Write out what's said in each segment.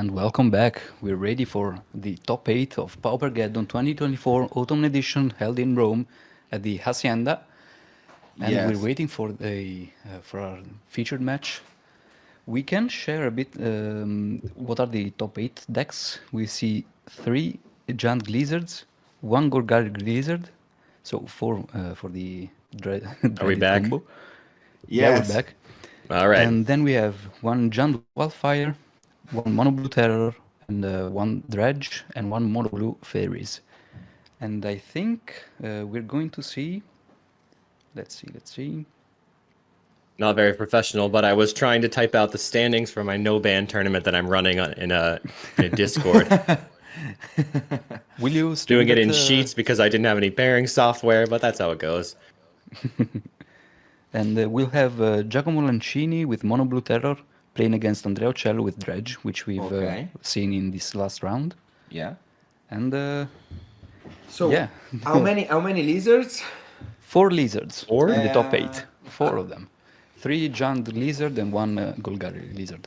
And welcome back. We're ready for the top 8 of Paupergeddon 2024 Autumn Edition held in Rome at the Hacienda. And we're Yes. waiting for for our featured match. We can share a bit what are the top 8 decks. We see 3 Giant Lizards, 1 Gorgari Lizard, so 4 for the Are we dreaded back? combo. Yeah, we're Yes. back. All right. And then we have 1 Giant Wildfire, 1 Mono Blue Terror, and 1 Dredge, and 1 Mono Blue Fairies. And I think we're going to see. Let's see. Not very professional, but I was trying to type out the standings for my no ban tournament that I'm running in a Discord. Will you stream Doing it that, in Sheets because I didn't have any pairing software, but that's how it goes. And we'll have Giacomo Lancini with Mono Blue Terror playing against Andrea Uccello with Dredge, which we've Okay. seen in this last round. Yeah. And So yeah, how many lizards? 4 lizards Four? in the top 8. 4 of them. 3 giant lizard and 1 Golgari lizard.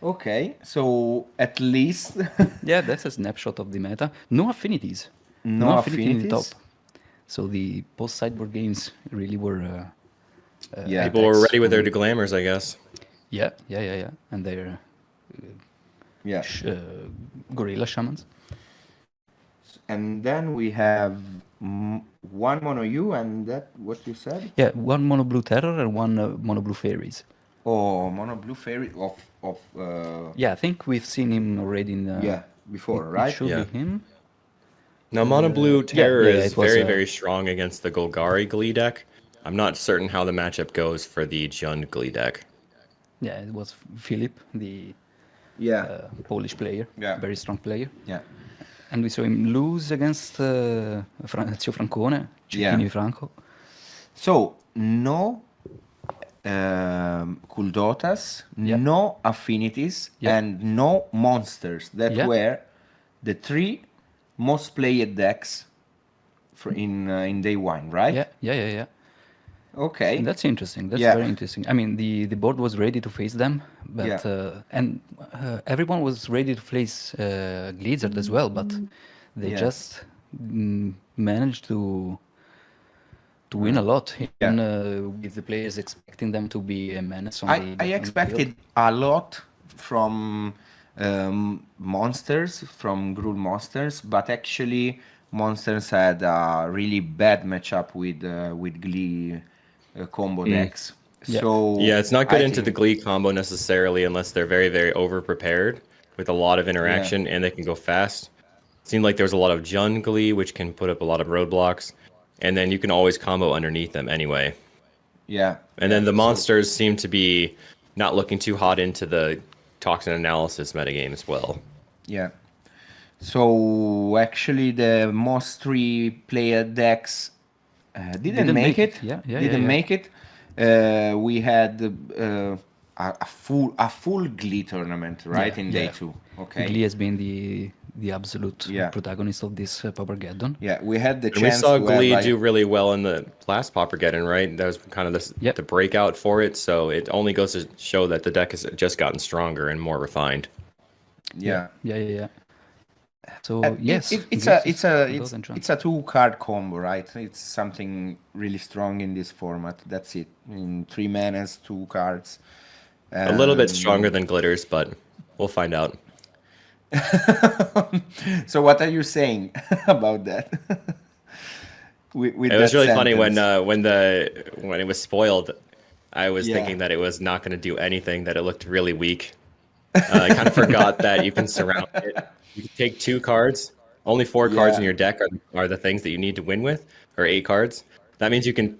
Okay. So at least Yeah, that's a snapshot of the meta. No affinities. no affinity in the top. affinities. So the post sideboard games really were. Yeah. People were attacks ready with their on- declaimers, I guess. Yeah. And they're Yeah. gorilla shamans. And then we have one mono U and that what you said? Yeah, 1 mono blue terror and 1 mono blue fairies. Oh, mono blue fairy of Yeah, I think we've seen him already in. yeah, before, It right? should Yeah. be him. Now, Mono Blue Terror yeah, is it was, very, very strong against the Golgari Glee deck. I'm not certain how the matchup goes for the Jund Glee deck. Yeah, it was Philip, the Yeah. Polish player, Yeah. very strong player. Yeah. And we saw him lose against Zio Francone, Yeah. Cecchini Franco. So no cool dotas, Yeah. no affinities, Yeah. and no monsters. That Yeah. were the 3 most played decks in day 1, right? Yeah. Okay. And that's interesting. That's Yeah. very interesting. I mean, the board was ready to face them, but Yeah. and everyone was ready to face Glizzard as well, but they Yeah. just managed to win a lot, even with the players expecting them to be a menace on I the field. expected a lot from monsters, from Gruul monsters, but actually monsters had a really bad matchup with Glee combo decks. Yeah. So Yeah, it's not good I into the think- Glee combo necessarily unless they're very, very over prepared with a lot of interaction and they can go fast. Seemed like there was a lot of Jund Glee, which can put up a lot of roadblocks, and then you can always combo underneath them anyway. Yeah. And then the monsters seem to be not looking too hot into the toxin analysis metagame as well. Yeah. So actually, the most 3-player decks didn't make it. Yeah. Didn't make it. We had a full Glee tournament, right, in day 2. Okay. Glee has been the absolute Yeah. protagonist of this Paupergeddon. Yeah, we had the And we chance saw to have, Glee like, do really well in the last Paupergeddon, right? That was kind of Yep. the breakout for it. So it only goes to show that the deck has just gotten stronger and more refined. yeah. Yeah. So Uh, yes, it's Glizzard a goes and it's a 2-card combo, right? It's something really strong in this format. That's it. In 3 manas, 2 cards. A little bit stronger than Glitters, but we'll find out. So what are you saying about that? With It was that really funny when sentence? when it was spoiled. I was Yeah. thinking that it was not going to do anything. That it looked really weak. I kind of forgot that you can surround it. You can take 2 cards. Only 4 cards in Yeah. your deck are the things that you need to win with, or 8 cards. That means you can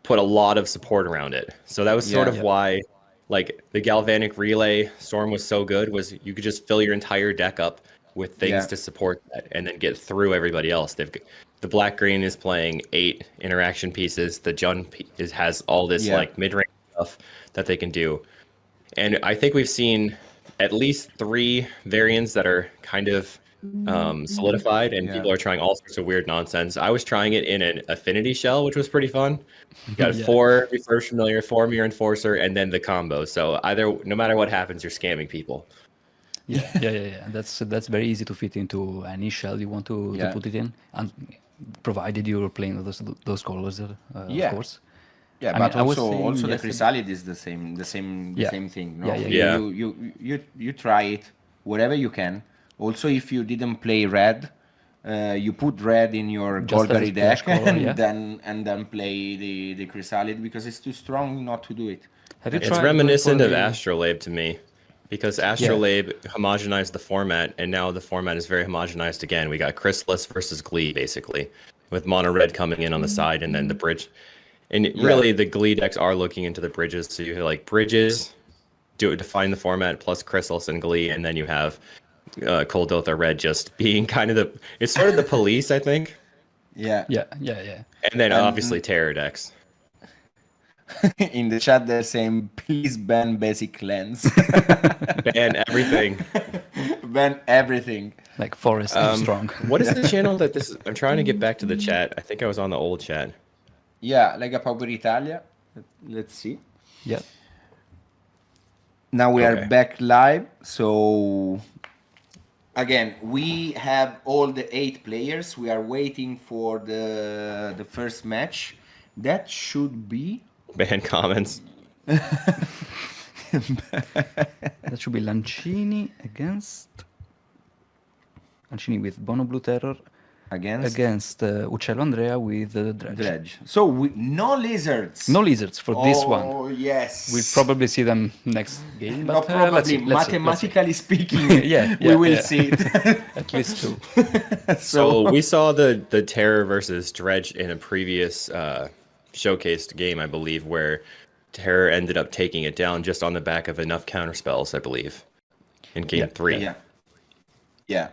put a lot of support around it. So that was sort Yeah. of why, like, the Galvanic Relay Storm was so good. Was you could just fill your entire deck up with things Yeah. to support that, and then get through everybody else. The black green is playing 8 interaction pieces. The Jund has all this Yeah. like mid range stuff that they can do. And I think we've seen at least 3 variants that are kind of solidified, and Yeah. people are trying all sorts of weird nonsense. I was trying it in an Affinity Shell, which was pretty fun. You got Yeah. 4 Refurbish Familiar, 4 Mirror Enforcer, and then the combo. So no matter what happens, you're scamming people. Yeah. That's very easy to fit into any shell you want to Yeah. put it in, and provided you're playing those colors, of Yeah. course. Yeah, I mean, but I was also saying the yesterday. chrysalid is the Yeah. same thing, no? Yeah. Yeah. You try it wherever you can. Also, if you didn't play red, you put red in your Just as a Golgari splash deck color, yeah. and then play the chrysalid because it's too strong not to do it. Have you It's tried going for reminiscent of the? Astrolabe to me, because Yeah. Astrolabe homogenized the format, and now the format is very homogenized again. We got Chrysalis versus Glee, basically, with mono red coming in on the side, and then the bridge. And Yeah. really, the Glee decks are looking into the bridges. So you have like bridges, define the format plus Chrysalis and Glee, and then you have Cold Dotha Red just being kind of it's sort of the police, I think. Yeah. Yeah. And then And obviously terror decks. in the chat they're saying, please ban basic lens. Ban everything. Ban everything. Like forest too strong. What is the channel that this is? I'm trying to get back to the chat. I think I was on the old chat. Yeah, Lega Pauper Italia. Let's see. Yeah. Now we are Okay. back live. So again, we have all the 8 players. We are waiting for the first match. That should be Ban comments. That should be Lancini with Bono Blue Terror against Uccello Andrea with Dredge. Dredge. So no lizards. No lizards for this one. Oh yes. We'll probably see them next game, No, but probably. let's see. Mathematically speaking, Yeah, we will yeah. see it. At least 2. So we saw the terror versus Dredge in a previous showcased game, I believe, where terror ended up taking it down just on the back of enough counterspells, I believe, in game 3. Yeah. Yeah.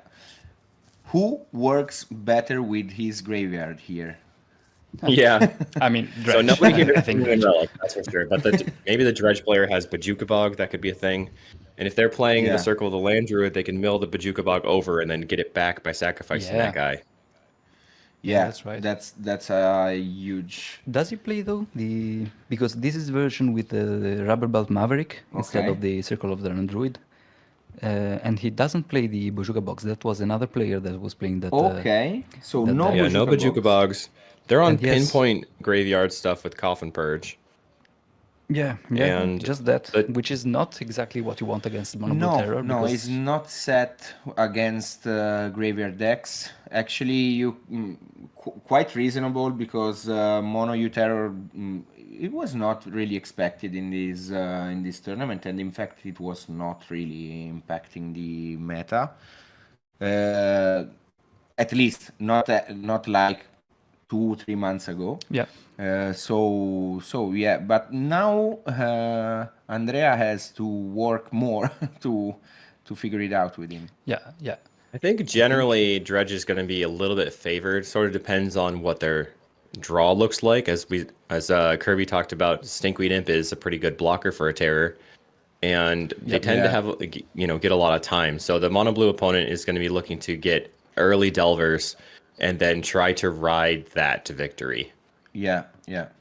Who works better with his graveyard here? Yeah. I mean, So Dredge. nobody can I think Dredge. relic, that's for sure. But maybe the Dredge player has Bajuka Bog, that could be a thing. And if they're playing Yeah. the Circle of the Land Druid, they can mill the Bajuka Bog over and then get it back by sacrificing Yeah. that guy. Yeah, that's right. That's a huge. Does he play though because this is version with the Rubber Belt Maverick instead Okay. of the Circle of the Land Druid, and he doesn't play the Bojuka box. That was another player that was playing that. Okay, so that no deck. Yeah, no Bajuka Bogs. They're on And he has- pinpoint graveyard stuff with Coffin Purge. Yeah, And just that, the- which is not exactly what you want against Mono Blue Terror. No, because- it's not set against graveyard decks. Actually, quite reasonable because Mono U Terror it was not really expected in this tournament, and in fact, it was not really impacting the meta. At least not like 2-3 months ago. Yeah, So yeah, but now Andrea has to work more to figure it out with him. yeah. I think generally Dredge is going to be a little bit favored. Sort of depends on what their draw looks like. As Kirby talked about, Stinkweed Imp is a pretty good blocker for a terror, and they tend to have get a lot of time. So the mono blue opponent is going to be looking to get early Delvers and then try to ride that to victory. Yeah.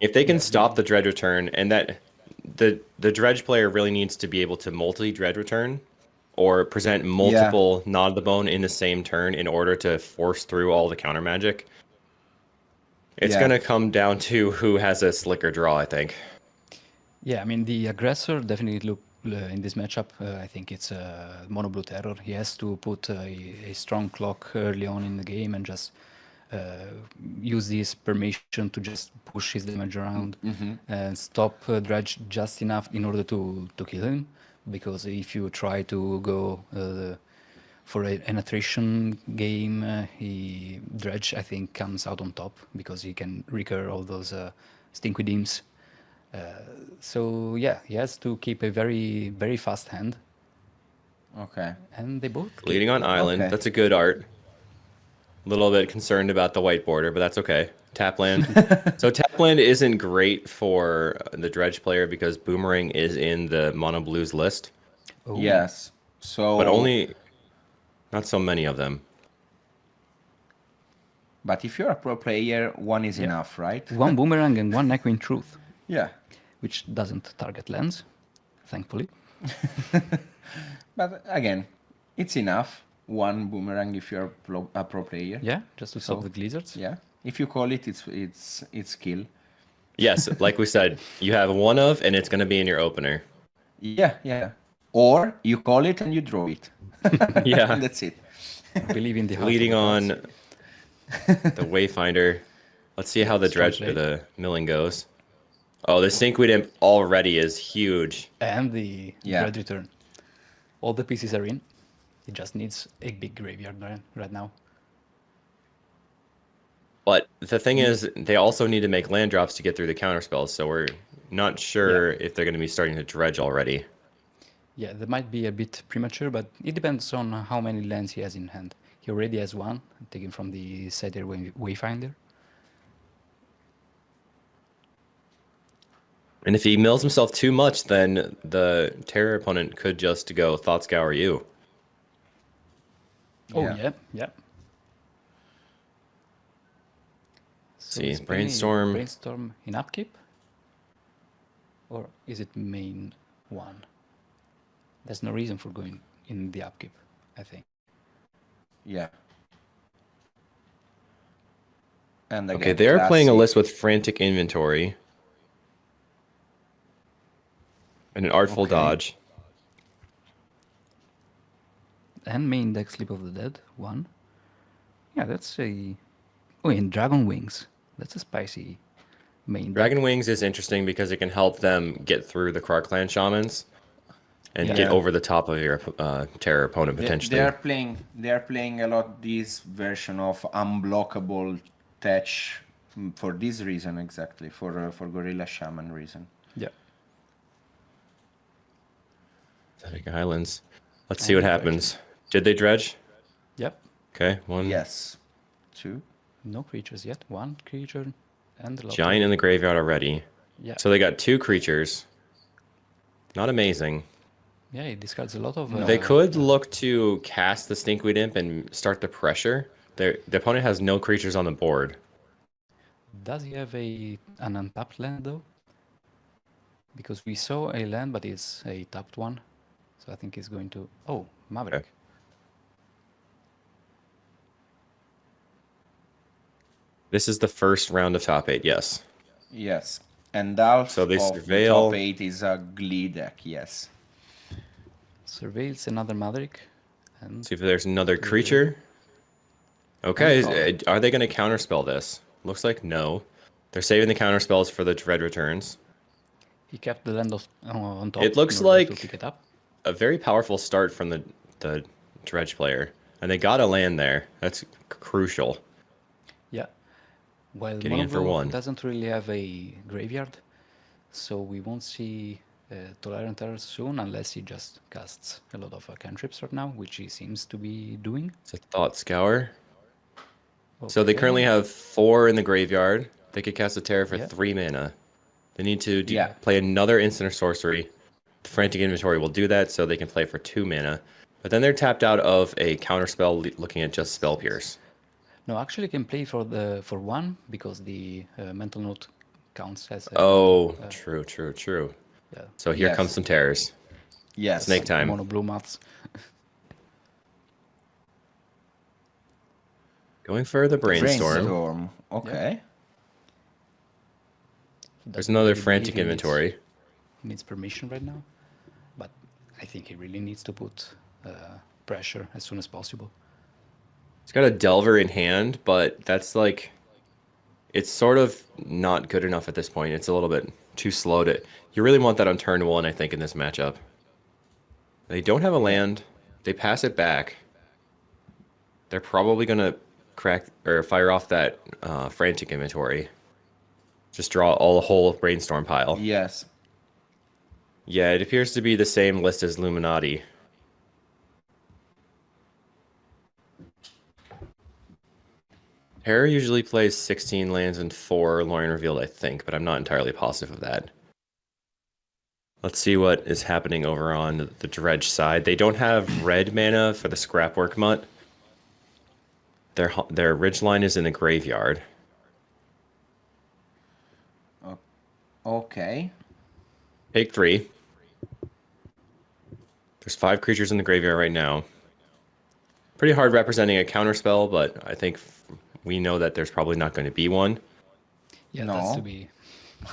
If they can stop the Dredge return, and that the Dredge player really needs to be able to multi-Dredge return or present multiple Nod the Bone in the same turn in order to force through all the counter magic. It's going to come down to who has a slicker draw, I think. Yeah, I mean, the aggressor definitely look in this matchup. I think it's Mono Blue Terror. He has to put a strong clock early on in the game and just use this permission to just push his damage around and stop Dredge just enough in order to kill him. Because if you try to go for an attrition game, Dredge, I think, comes out on top because he can recur all those Stinkweed Imps. So yeah, he has to keep a very, very fast hand. Okay. And they both keep- Leading on Island, Okay. that's a good art. A little bit concerned about the white border, but that's okay. Tapland. So Tapland isn't great for the Dredge player because Boomerang is in the Mono Blues list, Oh, Yes. So, but only not so many of them. But if you're a pro player, one is enough, right? one Boomerang and one Echo in Truth, Yeah. which doesn't target lands, thankfully. But again, It's enough. One boomerang if you're a pro player. Yeah, just to stop So the Blizzards. yeah, if you call it, it's kill. Yes, like we said, you have one of, and it's going to be in your opener. Yeah, yeah. Or you call it and you draw it. Yeah. That's it. Believe in the heart of Leading the on cards. the Wayfinder. Let's see how the Strong dredge or play. the milling goes. Oh, the Stinkweed Imp already is huge. And the Yeah. Dredge return. All the pieces are in. It just needs a big graveyard right now. But the thing is, they also need to make land drops to get through the counter spells, so we're not sure if they're going to be starting to dredge already. Yeah, that might be a bit premature, but it depends on how many lands he has in hand. He already has one, taken from the Satyr Wayfinder. And if he mills himself too much, then the terror opponent could just go Thought Scour you. Oh, Yeah. yeah. So See, is playing Brainstorm. Brainstorm in upkeep? Or is it main one? There's no reason for going in the upkeep, I think. Yeah. And again, Okay, they're playing a classic. list with Frantic Inventory. And an Artful Okay. Dodge. And main deck Sleep of the Dead, one. Yeah, that's a... Oh, and Dragon Wings. That's a spicy main deck. Dragon Wings is interesting because it can help them get through the Krark Clan Shamans and get Yeah. over the top of your terror opponent They potentially. are playing a lot this version of unblockable tech for this reason exactly, for Gorilla Shaman reason. Yeah. Pathetic Islands. Let's see And what the happens. Did they dredge? Yep. Okay, one Yes. Two. No creatures yet. One creature and a lot giant in the graveyard already. Yeah. So they got two creatures. Not amazing. Yeah, it discards a lot of... They could look to cast the Stinkweed Imp and start the pressure. The opponent has no creatures on the board. Does he have an untapped land, though? Because we saw a land, but it's a tapped one. So I think he's going to... Oh, Maverick. Okay. This is the first round of top 8, yes. Yes. And half So they of the surveil. top 8 is a Glee deck, yes. Surveils another Maverick. And See if there's another creature. Okay, And are they going to counterspell this? Looks like no. They're saving the counterspells for the Dread returns. he kept the land on top. It looks in order to like- pick it up. A very powerful start from the Dredge player. And they got a land there. That's crucial. Yeah. While Getting in for Mono Blue one. doesn't really have a graveyard, so we won't see Tolerant Terror soon unless he just casts a lot of cantrips right now, which he seems to be doing. It's a Thought Scour. So they currently have 4 in the graveyard. They could cast a Terror for Yeah. 3 mana. They need to Yeah. play another instant or sorcery. The Frantic Inventory will do that, so they can play for 2 mana. But then they're tapped out of a counterspell looking at just Spell Pierce. No, actually can play for one because the mental note counts as Oh, true. yeah, So here Yes. comes some terrors. Yes. Snake time. mono blue maths. Going for the Brainstorm. Brainstorm. Okay. There's another Frantic Inventory. He needs permission right now, but I think he really needs to put pressure as soon as possible. He's got a Delver in hand, but that's like... It's sort of not good enough at this point. It's a little bit too slow to... You really want that on turn 1, I think, in this matchup. They don't have a land. They pass it back. They're probably going to crack or fire off that Frantic Inventory. Just draw the whole Brainstorm pile. Yes. Yeah, it appears to be the same list as Illuminati. Terror usually plays 16 lands and 4 Lorien Revealed, I think, but I'm not entirely positive of that. Let's see what is happening over on the Dredge side. They don't have red mana for the Scrapwork Mutt. Their Ridgeline is in the graveyard. Okay. Take 3. There's 5 creatures in the graveyard right now. Pretty hard representing a counterspell, but I think we know that there's probably not going to be one. Yeah, that's to No. be.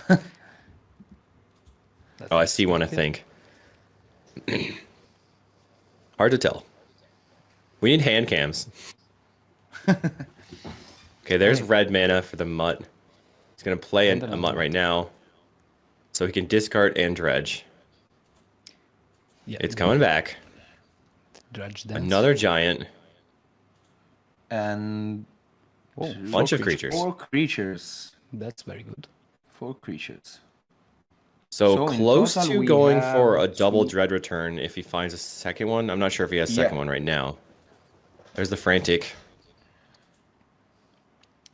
That's Oh, I see one, I expected. think. Hard to tell. We need hand cams. Okay, there's Wait. red mana for the mutt. He's going to play And a another mutt right one. now. So he can discard and dredge. Yeah, It's the coming back. Dredge dance. Another giant. And Oh, Bunch of creatures. 4 creatures. that's very good. 4 creatures. So So in close total to we going for a have double 2. dread return if he finds a second one. I'm not sure if he has a second Yeah. one right now. There's the frantic.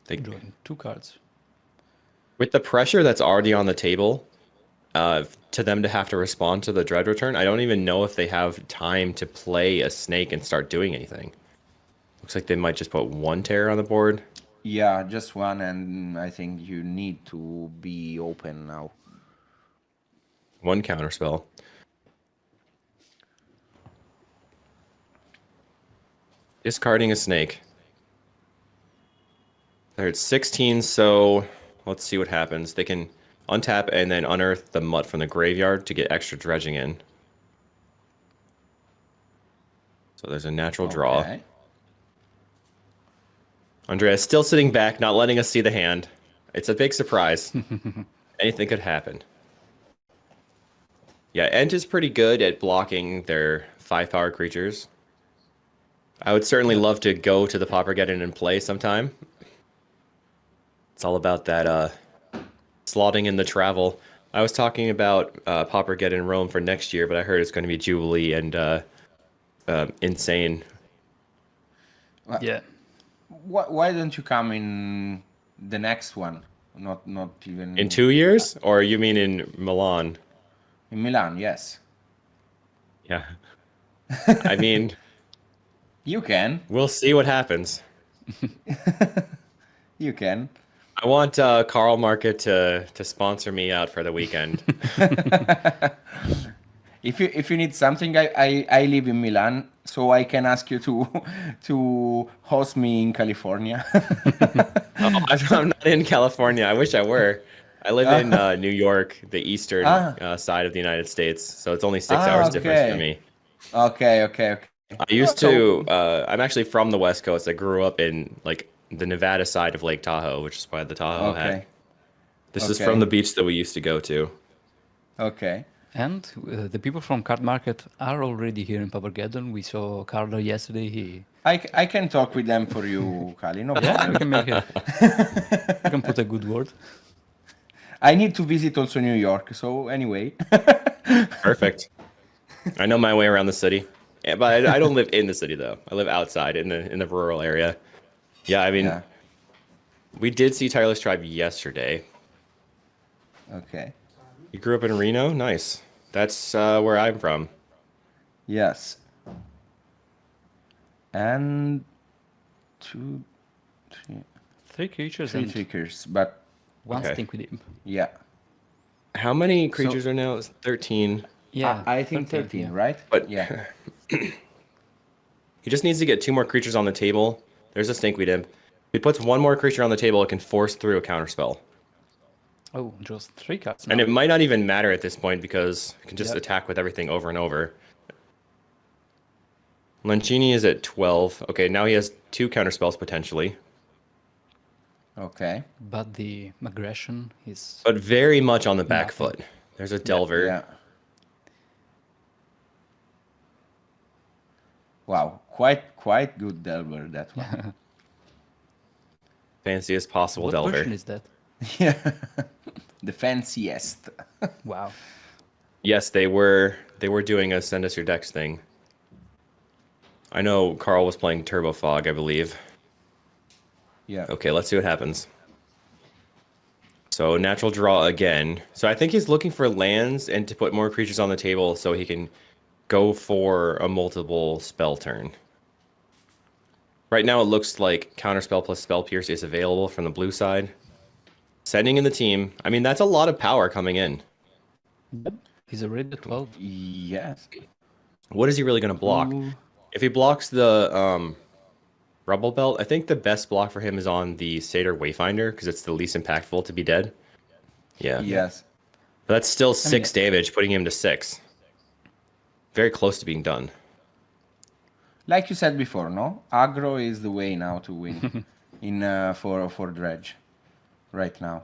Drawing 2 cards. With the pressure that's already on the table, to them to have to respond to the dread return, I don't even know if they have time to play a snake and start doing anything. Looks like they might just put 1 terror on the board. Yeah, just 1, and I think you need to be open now. 1 counterspell. Discarding a snake. They're at 16, so let's see what happens. They can untap and then unearth the mutt from the graveyard to get extra dredging in. So there's a natural draw. Okay. Andrea is still sitting back, not letting us see the hand. It's a big surprise. Anything could happen. Yeah, Ent is pretty good at blocking their 5-power creatures. I would certainly love to go to the Paupergeddon and play sometime. It's all about that slotting in the travel. I was talking about Paupergeddon Rome for next year, but I heard it's going to be Jubilee and Insane. Yeah. Why don't you come in the next one? Not even In 2 years? Or you mean in Milan? in Milan. Yes, Yeah. I mean, you can. we'll see what happens. You can. I want Carl Market to sponsor me out for the weekend. If you need something, I live in Milan, so I can ask you to host me in California. Oh, I'm not in California. I wish I were. I live in New York, the eastern side of the United States, so it's only 6 hours difference for Okay. me. Okay. I used So to. I'm actually from the West Coast. I grew up in like the Nevada side of Lake Tahoe, which is why the Tahoe hat. okay, This is okay, from the beach that we used to go to. okay. And the people from Card Market are already here in Paupergeddon. We saw Carlo yesterday. He I can talk with them for you, Kali. No Yeah, we problem. can make it. We can put a good word. I need to visit also New York. So anyway, Perfect. I know my way around the city. Yeah, but I don't live in the city though. I live outside in the rural area. Yeah, I mean, yeah. we did see Tireless Tribe yesterday. Okay. You grew up in Reno? Nice. That's where I'm from. Yes. And 2, 3, 3 creatures 3 and triggers, but 1 Okay. stink with imp. yeah. How many So creatures are now? It's 13. Yeah, I think 13, yeah. right? But Yeah. he just needs to get 2 more creatures on the table. There's a Stinkweed Imp. If he puts 1 more creature on the table, it can force through a counterspell. Oh, just 3 cards And now. it might not even matter at this point because it can just Yep. attack with everything over and over. Lancini is at 12. Okay, now he has 2 counterspells potentially. Okay. But the aggression is But very much on the back nothing. foot. There's a Delver. Yeah. Wow. Quite good Delver, that one. Fanciest possible What Delver. version is that? Yeah. The fanciest. Wow. Yes, they were doing a send us your decks thing. I know Carl was playing Turbo Fog, I believe. Yeah. Okay, let's see what happens. So natural draw again. So I think he's looking for lands and to put more creatures on the table so he can go for a multiple spell turn. Right now it looks like Counterspell plus Spell Pierce is available from the blue side. Sending in the team. I mean, that's a lot of power coming in. Yep. He's already at 12. Yes. What is he really going to block? Ooh. If he blocks the Rubble Belt. I think the best block for him is on the Satyr Wayfinder because it's the least impactful to be dead. Yeah. Yes. But that's still I mean, 6 damage, putting him to 6. Very close to being done. Like you said before, no? Aggro is the way now to win in for Dredge right now.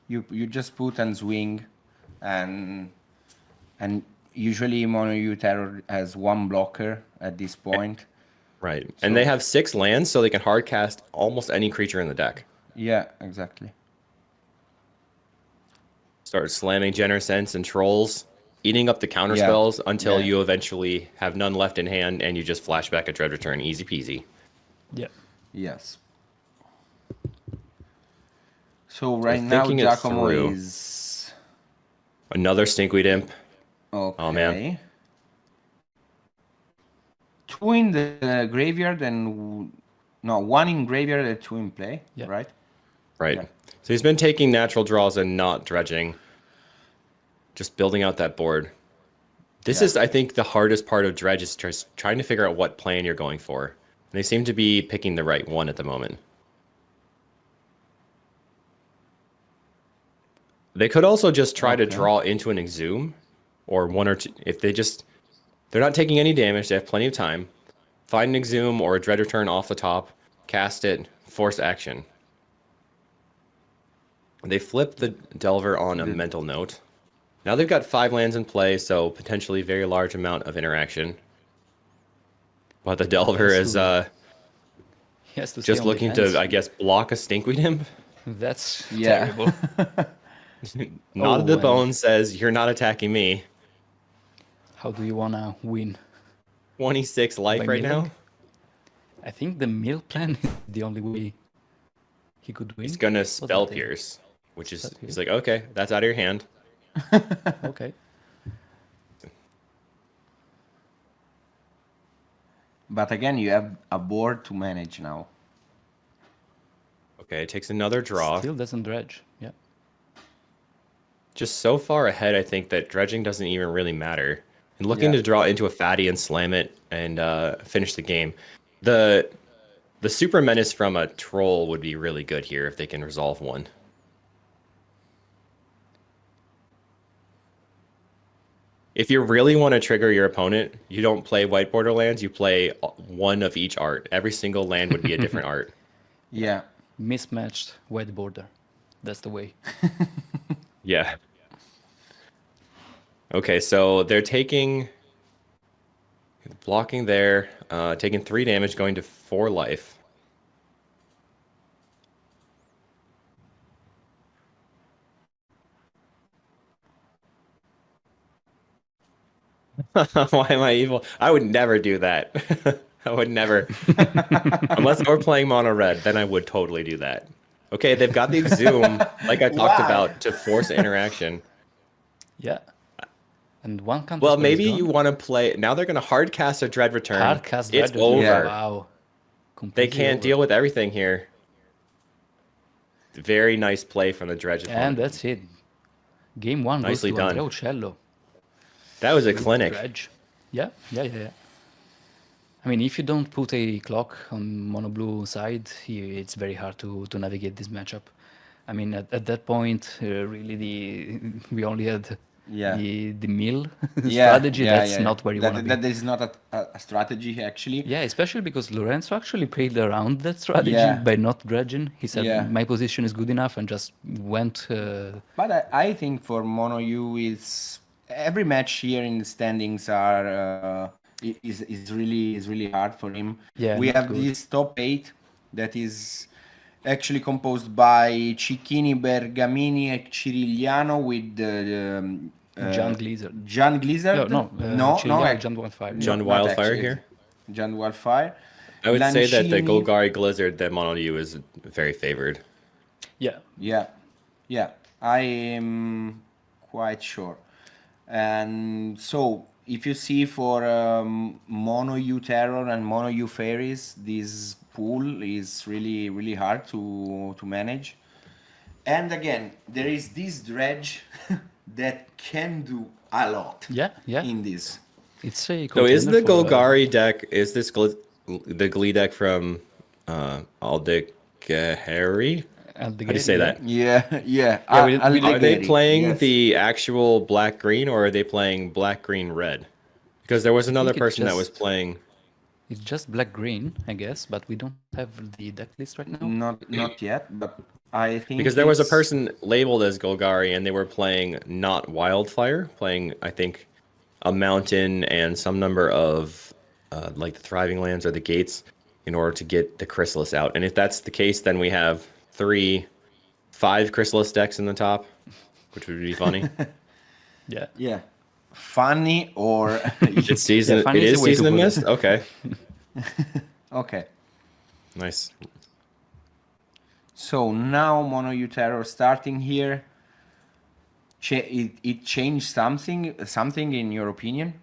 You just put and swing, and usually Mono U Terror has one blocker at this point. Right. So, And they have 6 lands, so they can hard cast almost any creature in the deck. yeah, exactly. Start slamming Generous Sense and Trolls, eating up the counter Yeah. spells until Yeah. you eventually have none left in hand and you just flash back a Dread Return. Easy peasy. yeah. Yes. So right now thinking it Giacomo through. is Another Stinkweed Imp. okay. Oh, man. 2 in the graveyard and no, 1 in graveyard and 2 in play, Yeah. right? Right. Yeah. So he's been taking natural draws and not dredging. Just building out that board. This is, I think, the hardest part of Dredge is just trying to figure out what plan you're going for. And they seem to be picking the right one at the moment. They could also just try to draw into an Exhume or 1 or 2. If they're not taking any damage, they have plenty of time. Find an Exhume or a Dread Return off the top, cast it, force action. They flip the Delver on a mental note. Now they've got 5 lands in play, so potentially very large amount of interaction. But the Delver is He has to stay just on looking defense. to, I guess, block a Stinkweed Imp. That's Yeah. terrible. Nod of the and Bone says, you're not attacking me. how do you wanna win? 26 life By right now. milling? I think the mill plan is the only way he could win. He's gonna What's Spell that thing? Pierce, which is, Spell he's Pierce. like, okay, that's out of your hand. Okay. But again, you have a board to manage now. Okay, it takes another draw. Still doesn't dredge. Yeah. Just so far ahead, I think that dredging doesn't even really matter. And looking Yeah. to draw into a fatty and slam it and finish the game. The Super Menace from a Troll would be really good here if they can resolve one. If you really want to trigger your opponent, you don't play white borderlands, you play one of each art. Every single land would be a different art. Yeah. Mismatched white border. That's the way. Yeah. Okay, so they're blocking there, taking 3 damage, going to 4 life. Why am I evil? I would never do that. I would never. Unless we're playing mono red, then I would totally do that. Okay, they've got the Exhume, like I talked about, to force interaction. Yeah. And one counter Well, spell maybe is gone. you want to play. Now they're going to hard cast a Dread Return. Hard cast It's Dredge. over. Yeah. Wow. They Completely can't over. deal with everything here. Very nice play from the Dredge And opponent. that's it. Game 1 Nicely goes to done. Andrea Uccello. That was a with clinic. Dredge. Yeah. I mean, if you don't put a clock on mono blue side, it's very hard to navigate this matchup. I mean, at that point, really we only had Yeah. the mill Yeah. strategy. Yeah, That's yeah. not where you want to be. That is not a strategy actually. Yeah, especially because Lorenzo actually played around that strategy Yeah. by not dredging. He said, Yeah. my position is good enough, and just went. But I think for Mono U is every match here in the standings are is really hard for him. Yeah, We not have good. this top 8 that is actually composed by Cicchini, Bergamini, and Cirigliano with John Gleaser. John Glizzard. No, Cirigliano, John Wildfire. John not Wildfire actually. here? John Wildfire. I would say that the Lancini. Golgari Glizzard that Mono U is very favored. Yeah, Yeah, I am quite sure. And so, if you see for Mono U Terror and Mono U Fairies, this pool is really hard to manage. And again, there is this dredge that can do a lot yeah. in this. It's a So is contender the for, Golgari deck, is this the Glee deck from Aldegari. How do you say that? Yeah, yeah. Yeah, we Are they Aldegheri, playing yes. the actual black green or are they playing black green red? Because there was I another think person that was playing. it's just black green, I guess, but we don't have the deck list right now. Not yet, but I Because think there was a it's person labeled as Golgari and they were playing not Wildfire, playing, I think, a mountain and some number of like the Thriving Lands or the Gates in order to get the Chrysalis out. And if that's the case, then we have 5 Chrysalis decks in the top, which would be funny. Yeah. yeah, funny or It's season. Yeah, funny It is is a way to season of put mist. it. Okay, okay. nice. So now Mono U Terror starting here. It changed something in your opinion?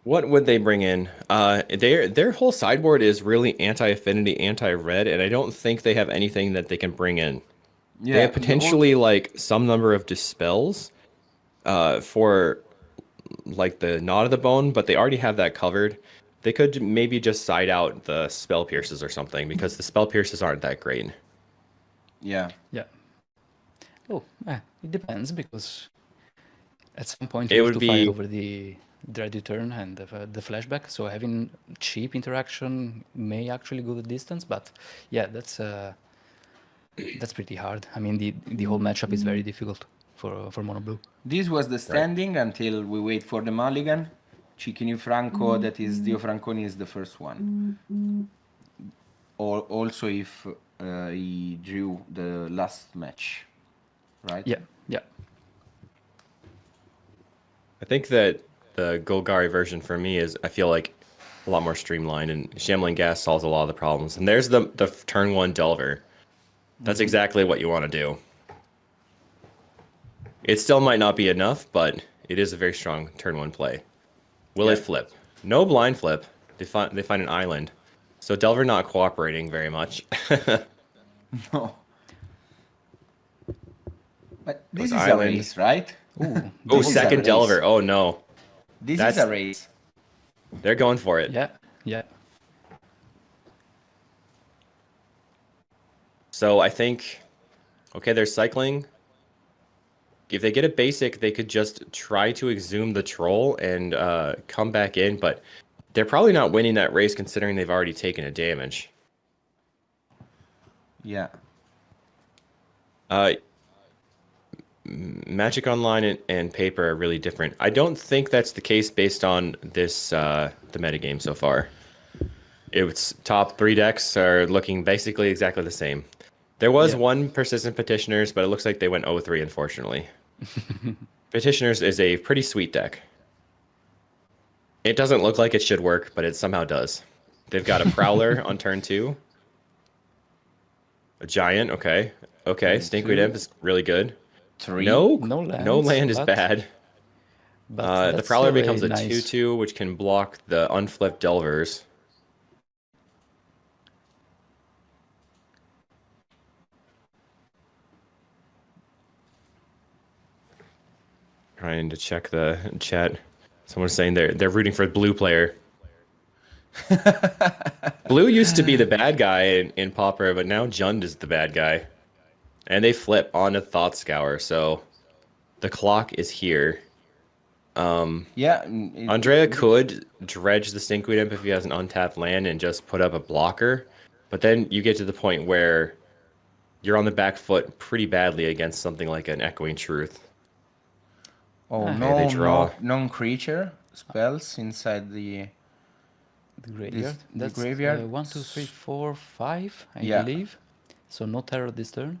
What would they bring in? Their whole sideboard is really anti-affinity, anti-red, and I don't think they have anything that they can bring in. They Yeah, have potentially like some number of dispels, for like the Knot of the Bone, but they already have that covered. They could maybe just side out the Spell Pierces or something because the Spell Pierces aren't that great. yeah. Yeah. Oh, it depends because at some point It you have would to fight be over the Dread Return and the flashback. So having cheap interaction may actually go the distance, but yeah, that's pretty hard. I mean, the whole matchup is very difficult for Mono Blue. This was the right. standing until we wait for the mulligan. Chiquini Franco, that is Dio Franconi, is the first one. Also, if he drew the last match, right? Yeah, yeah, I think that the Golgari version for me is, I feel like, a lot more streamlined, and Shambling Gas solves a lot of the problems. And there's the turn 1 Delver. That's exactly what you want to do. It still might not be enough, but it is a very strong turn 1 play. Will it flip? No blind flip. They find an island. So Delver not cooperating very much. No. But this is Island. a race, right? Ooh, Oh, This is a second race. Delver. Oh no. This That's- is a race. They're going for it. yeah, yeah. So I think, okay, they're cycling. If they get a basic, they could just try to exhume the troll and come back in, but they're probably not winning that race considering they've already taken a damage. Yeah. Magic Online and Paper are really different. I don't think that's the case based on this the metagame so far. Its top 3 decks are looking basically exactly the same. There was one Persistent Petitioners, but it looks like they went 0-3, unfortunately. Petitioners is a pretty sweet deck. It doesn't look like it should work, but it somehow does. They've got a Prowler on turn 2. A Giant, okay. Okay, Stinkweed Imp is really good. 3. No No lands, land is but- bad. But The that's Prowler still becomes a nice. 2/2, which can block the unflipped Delvers. Trying to check the chat. Someone's saying they're rooting for the blue player. Blue used to be the bad guy in Pauper, but now Jund is the bad guy. And they flip on a Thought Scour, so the clock is here. Yeah. Andrea could dredge the Stinkweed Imp if he has an untapped land and just put up a blocker, but then you get to the point where you're on the back foot pretty badly against something like an Echoing Truth. Oh, they draw. no non-creature spells inside the... The graveyard. the That's graveyard. 1, 2, 3, 4, 5, I Yeah. believe. So no terror this turn.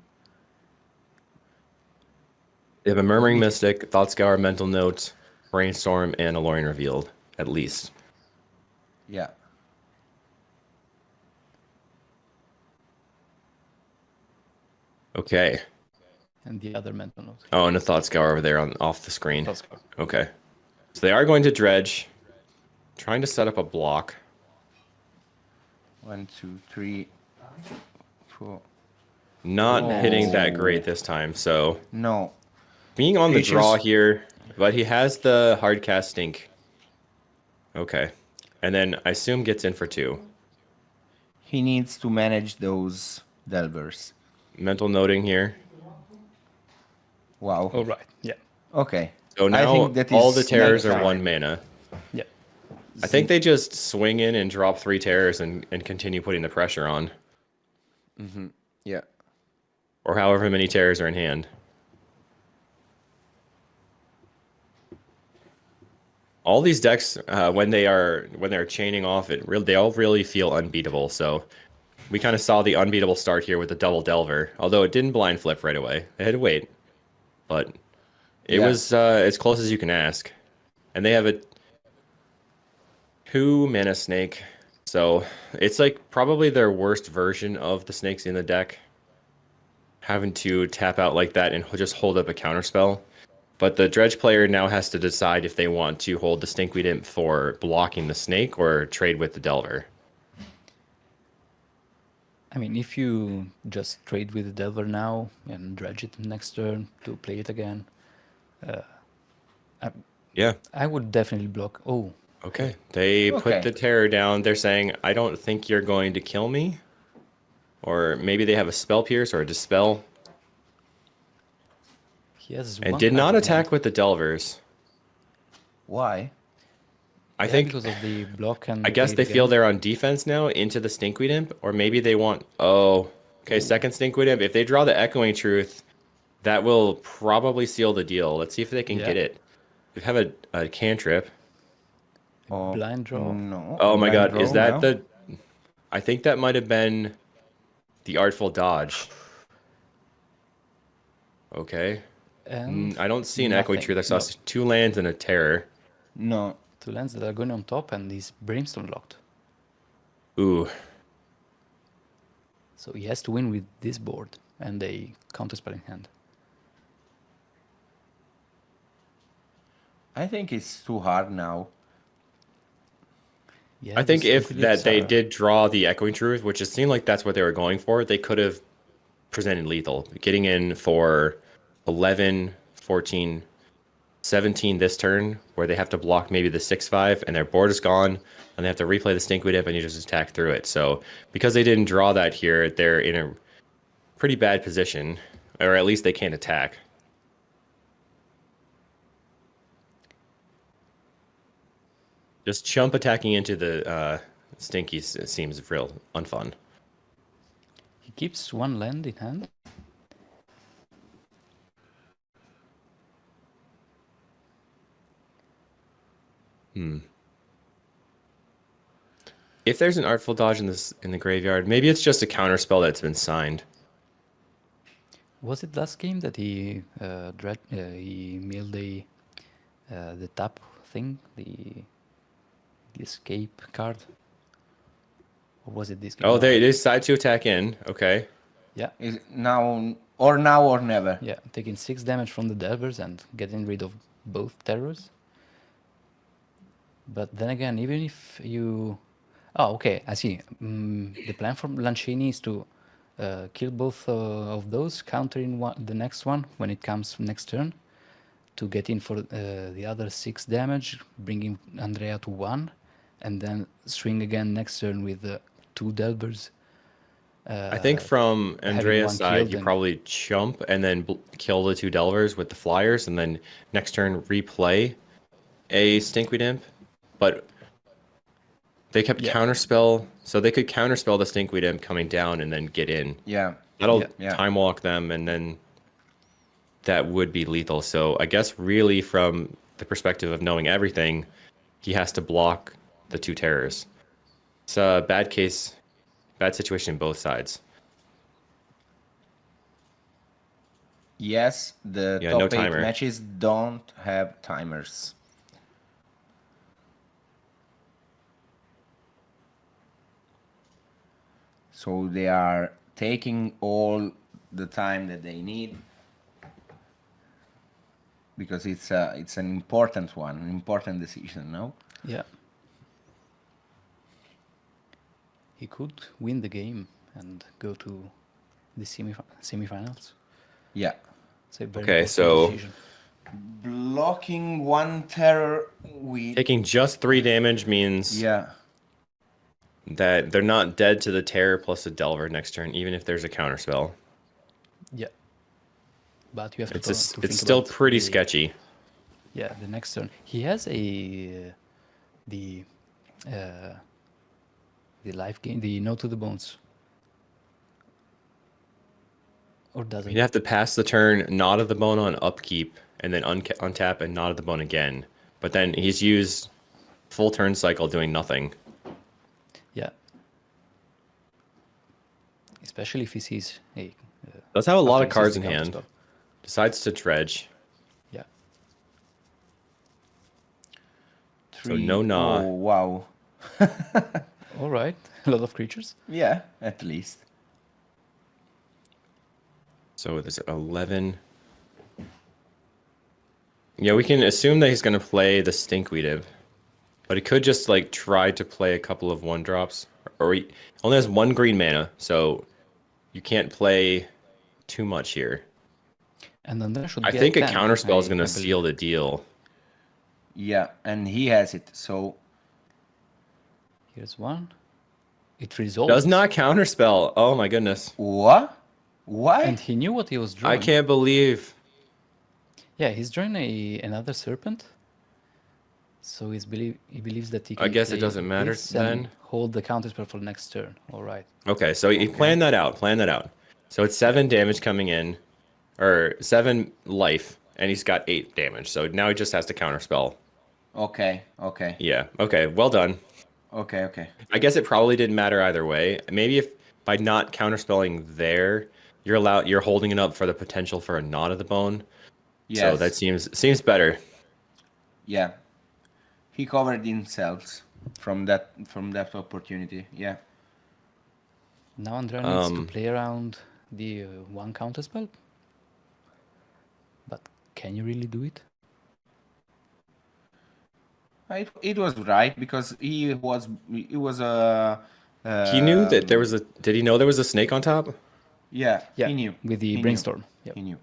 They have a Murmuring Mystic, Thought Scour, Mental Note, Brainstorm, and a Lorien Revealed, at least. Yeah. Okay. And the other mental note. Oh, and a Thought Scour over there off the screen. Thought Scour. Okay. So they are going to dredge, trying to set up a block. 1, 2, 3, 4. Not hitting that great this time, so No. being on the Creatures- draw here, but he has the hard cast stink. Okay. and then I assume gets in for 2. He needs to manage those delvers. Mental noting here. Wow. All right. Yeah. Okay. So I now think that all the is terrors are nighttime. 1 mana. Yeah. I think they just swing in and drop 3 terrors and continue putting the pressure on. Yeah. Or however many terrors are in hand. All these decks, when they're chaining off, they all really feel unbeatable. So we kind of saw the unbeatable start here with the double Delver, although it didn't blind flip right away. They had to wait, but it was as close as you can ask. And they have a 2 mana snake, so it's like probably their worst version of the snakes in the deck. Having to tap out like that and just hold up a counterspell. But the Dredge player now has to decide if they want to hold the Stinkweed Imp for blocking the snake or trade with the Delver. I mean, if you just trade with the Delver now and dredge it next turn to play it again, Yeah. I would definitely block. Oh, Okay. They put Okay. the terror down. They're saying, I don't think you're going to kill me. Or maybe they have a Spell Pierce or a Dispel. he has And one did card not in attack hand. with the Delvers. Why? I Yeah, think because of the block and I guess play it they feel again. they're on defense now into the Stinkweed Imp, or maybe they want. Oh, okay. Second Stinkweed Imp. If they draw the Echoing Truth, that will probably seal the deal. Let's see if they can Yeah. get it. We have a cantrip. Oh, Blind draw. no. Oh A my blind God, is draw that now? the? I think that might have been the Artful Dodge. Okay. And I don't see an Echoing nothing. Truth. I saw No. 2 lands and a Terror. No. 2 lands that are going on top and he's Brimstone locked. Ooh. So he has to win with this board and a counterspell in hand. I think it's too hard now. Yeah, I think these if Stinkweed that Imps they are... did draw the Echoing Truth, which it seemed like that's what they were going for, they could have presented lethal, getting in for 11, 14, 17 this turn, where they have to block maybe the 6/5, and their board is gone, and they have to replay the Stinkweed Imp, and you just attack through it. So because they didn't draw that here, they're in a pretty bad position, or at least they can't attack. Just chump attacking into the Stinkies seems real unfun. He keeps 1 land in hand. If there's an Artful Dodge in the graveyard, maybe it's just a counter spell that's been signed. Was it last game that he he milled the tap thing, the escape card? Or was it this game? Oh, No. they decide to attack in. Okay. Yeah, Is now or never. yeah, taking 6 damage from the Delvers and getting rid of both terrors. But then again, even if you... Oh, okay, I see. The plan for Lancini is to kill both of those, countering the next one when it comes next turn, to get in for the other 6 damage, bringing Andrea to 1, and then swing again next turn with 2 Delvers. I think from having Andrea's one side, killed you and- probably chump and then kill the 2 Delvers with the Flyers, and then next turn replay a Stinkweed Imp. But they kept Yeah. counterspell, so they could counterspell the Stinkweed Imp coming down and then get in. Yeah. That'll Yeah. time walk them, and then that would be lethal. So I guess really from the perspective of knowing everything, he has to block the 2 terrors. It's a bad case, bad situation in both sides. Yes, the Yeah, top no 8 timer. matches don't have timers. So they are taking all the time that they need because it's an important one, an important decision, no? Yeah. He could win the game and go to the semifinals. Yeah. It's a very Okay, important so- decision. Blocking 1 terror Taking just 3 damage means Yeah. that they're not dead to the Terror plus a Delver next turn, even if there's a counterspell. Yeah. But you have to, It's think still about pretty the, sketchy. yeah, the next turn. He has the uh, the life gain, the no to the bones, or doesn't? You'd have to pass the turn, Knot of the Bone on upkeep, and then untap and Knot of the Bone again. But then he's used full turn cycle doing nothing. Yeah. Especially if he sees, hey, Does have a lot after of he sees cards the in hand. counterspell. Decides to dredge. Yeah. So no Gnaw. Oh, wow. All right. A lot of creatures. Yeah, at least. So there's 11. Yeah, we can assume that he's going to play the Stinkweed. But he could just like try to play a couple of 1-drops. Or he only has 1 green mana, so you can't play too much here. And then there should I get think a 10, counterspell is going I to seal the deal. Yeah, and he has it, so... Here's one. It resolves. Does not counterspell. Oh my goodness. What? Why? And he knew what he was drawing. I can't believe. Yeah, he's drawing another serpent. So he believes that he can I guess it play doesn't matter this and then. hold the counterspell for the next turn. All right. Okay, so he planned that out. So it's 7 damage coming in, or 7 life, and he's got 8 damage. So now he just has to counterspell. Okay, okay. Yeah. Okay. Well done. Okay, okay. I guess it probably didn't matter either way. Maybe if by not counterspelling there, you're holding it up for the potential for a Knot of the Bone. Yes. So that seems better. Yeah. He covered himself from that opportunity. Yeah. Now Andrea needs to play around the 1 counterspell. But can you really do it? It was right because he was a. He knew that there was a. Did he know there was a snake on top? Yeah, Yeah, he knew. with the He knew. brainstorm. Yep. He knew.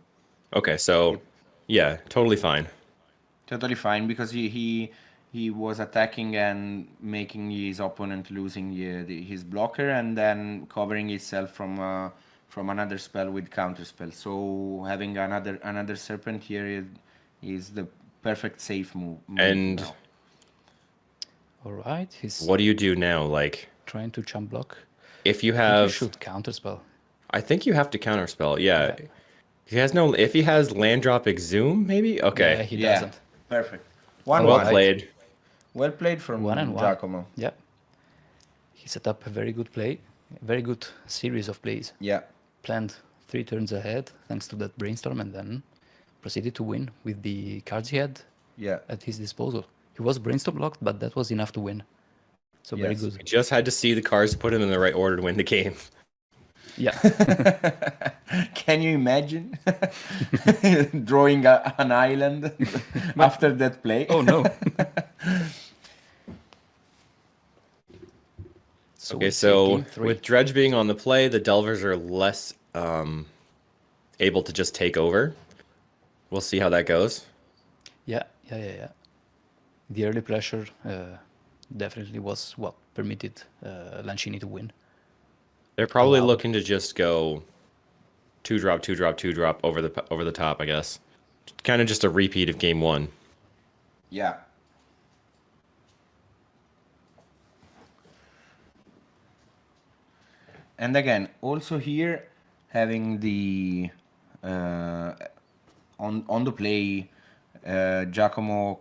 Okay, so yeah, totally fine. Totally fine because he was attacking and making his opponent losing his blocker and then covering himself from another spell with counterspell. So having another serpent here is the perfect safe move. And now. All right. He's what do you do now? Like, trying to chump block. if you I think you have, should counterspell. I think you have to counterspell. Yeah. Yeah. He has no. If he has land drop exhume, maybe. Yeah, Okay. he Yeah, doesn't. perfect. Well Alright. played. Well played from 1 and 1. Giacomo. Yeah. He set up a very good play, a very good series of plays. Yeah. Planned 3 turns ahead thanks to that brainstorm and then proceeded to win with the cards he had Yeah. at his disposal. He was brainstorm locked, but that was enough to win. So very Yes. good. We just had to see the cards to put him in the right order to win the game. Yeah. Can you imagine drawing an island after that play? Oh no. Okay, it's so game 3. with Dredge being on the play, the Delvers are less able to just take over. We'll see how that goes. Yeah. The early pressure definitely was what permitted Lancini to win. They're probably Allowed. looking to just go 2-drop, 2-drop, 2-drop over the top, I guess. Kind of just a repeat of game 1. Yeah. And again, also here having the on the play, Giacomo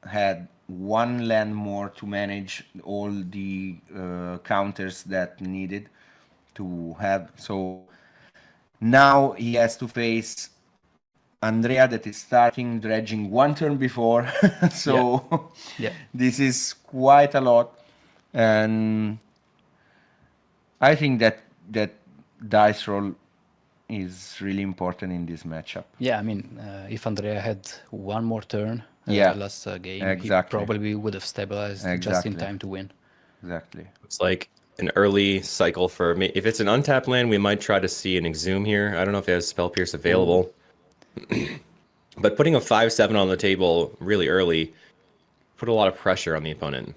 had 1 land more to manage all the counters that needed to have. So now he has to face Andrea that is starting dredging 1 turn before. So Yeah. this is quite a lot, and I think that dice roll is really important in this matchup. Yeah, I mean, if Andrea had 1 more turn Yeah, last game, exactly. he probably would have stabilized just in Exactly. time to win. Exactly. It's like an early cycle for me. If it's an untapped land, we might try to see an exhume here. I don't know if he has Spell Pierce available. But putting a 5/7 on the table really early put a lot of pressure on the opponent.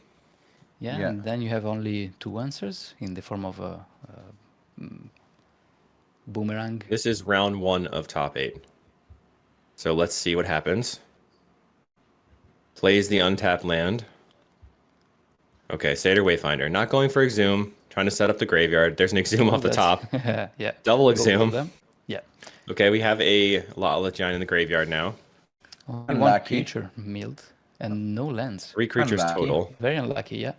Yeah, Yeah. and then you have only two answers in the form of a boomerang. This is round 1 of top 8. So let's see what happens. Plays the untapped land. Okay, Satyr Wayfinder. Not going for Exhume. Trying to set up the graveyard. There's an Exhume off the top. Yeah. Double Both of Exhume. them. Yeah. Okay, we have a Lala Giant in the graveyard now. Only one Unlucky. creature milled and no lands. 3 creatures Unlucky. total. Very unlucky, yeah.